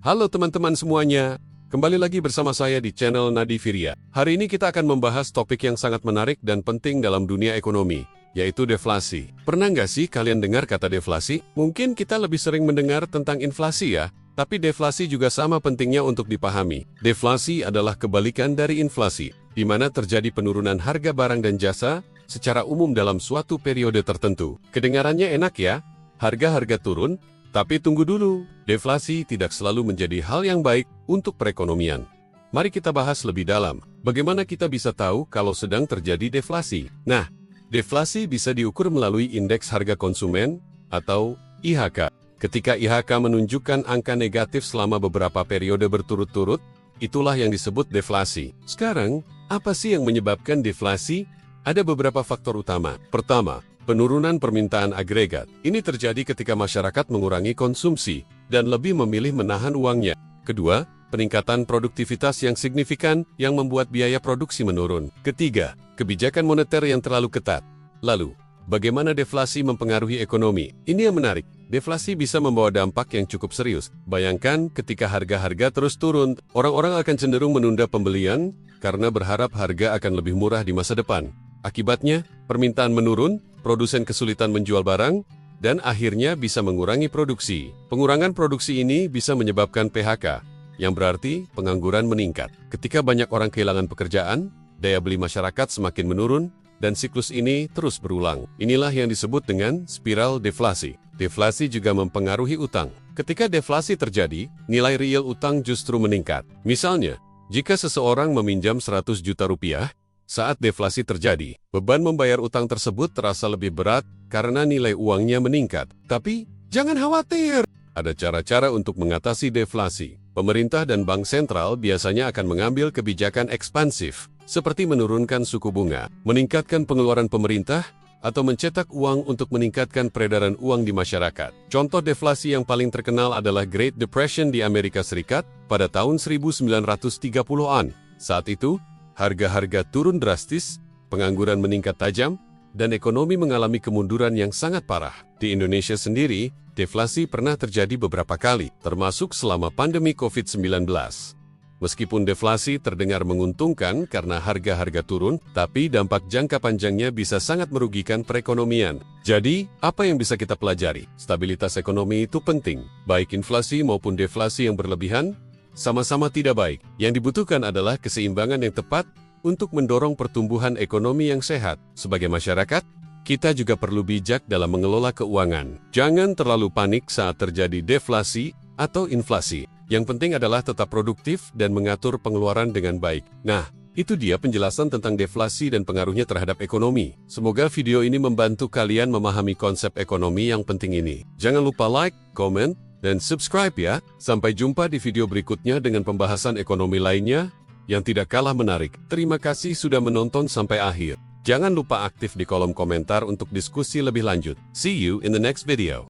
Halo teman-teman semuanya, kembali lagi bersama saya di channel Nadi Firia. Hari ini kita akan membahas topik yang sangat menarik dan penting dalam dunia ekonomi, yaitu deflasi. Pernah nggak sih kalian dengar kata deflasi? Mungkin kita lebih sering mendengar tentang inflasi ya, tapi deflasi juga sama pentingnya untuk dipahami. Deflasi adalah kebalikan dari inflasi, di mana terjadi penurunan harga barang dan jasa secara umum dalam suatu periode tertentu. Kedengarannya enak ya, harga-harga turun. Tapi tunggu dulu, deflasi tidak selalu menjadi hal yang baik untuk perekonomian. Mari kita bahas lebih dalam, bagaimana kita bisa tahu kalau sedang terjadi deflasi. Nah, deflasi bisa diukur melalui Indeks Harga Konsumen atau IHK. Ketika IHK menunjukkan angka negatif selama beberapa periode berturut-turut, itulah yang disebut deflasi. Sekarang, apa sih yang menyebabkan deflasi? Ada beberapa faktor utama. Pertama, penurunan permintaan agregat. Ini terjadi ketika masyarakat mengurangi konsumsi dan lebih memilih menahan uangnya. Kedua, peningkatan produktivitas yang signifikan yang membuat biaya produksi menurun. Ketiga, kebijakan moneter yang terlalu ketat. Lalu, bagaimana deflasi mempengaruhi ekonomi? Ini yang menarik. Deflasi bisa membawa dampak yang cukup serius. Bayangkan ketika harga-harga terus turun, orang-orang akan cenderung menunda pembelian karena berharap harga akan lebih murah di masa depan. Akibatnya, permintaan menurun, produsen kesulitan menjual barang, dan akhirnya bisa mengurangi produksi. Pengurangan produksi ini bisa menyebabkan PHK, yang berarti pengangguran meningkat. Ketika banyak orang kehilangan pekerjaan, daya beli masyarakat semakin menurun, dan siklus ini terus berulang. Inilah yang disebut dengan spiral deflasi. Deflasi juga mempengaruhi utang. Ketika deflasi terjadi, nilai real utang justru meningkat. Misalnya, jika seseorang meminjam 100 juta rupiah, saat deflasi terjadi, beban membayar utang tersebut terasa lebih berat karena nilai uangnya meningkat. Tapi, jangan khawatir! Ada cara-cara untuk mengatasi deflasi. Pemerintah dan bank sentral biasanya akan mengambil kebijakan ekspansif, seperti menurunkan suku bunga, meningkatkan pengeluaran pemerintah, atau mencetak uang untuk meningkatkan peredaran uang di masyarakat. Contoh deflasi yang paling terkenal adalah Great Depression di Amerika Serikat pada tahun 1930-an. Saat itu, harga-harga turun drastis, pengangguran meningkat tajam, dan ekonomi mengalami kemunduran yang sangat parah. Di Indonesia sendiri, deflasi pernah terjadi beberapa kali, termasuk selama pandemi COVID-19. Meskipun deflasi terdengar menguntungkan karena harga-harga turun, tapi dampak jangka panjangnya bisa sangat merugikan perekonomian. Jadi, apa yang bisa kita pelajari? Stabilitas ekonomi itu penting, baik inflasi maupun deflasi yang berlebihan, sama-sama tidak baik. Yang dibutuhkan adalah keseimbangan yang tepat untuk mendorong pertumbuhan ekonomi yang sehat. Sebagai masyarakat, kita juga perlu bijak dalam mengelola keuangan. Jangan terlalu panik saat terjadi deflasi atau inflasi. Yang penting adalah tetap produktif dan mengatur pengeluaran dengan baik. Nah, itu dia penjelasan tentang deflasi dan pengaruhnya terhadap ekonomi. Semoga video ini membantu kalian memahami konsep ekonomi yang penting ini. Jangan lupa like, comment, dan subscribe ya. Sampai jumpa di video berikutnya dengan pembahasan ekonomi lainnya yang tidak kalah menarik. Terima kasih sudah menonton sampai akhir. Jangan lupa aktif di kolom komentar untuk diskusi lebih lanjut. See you in the next video.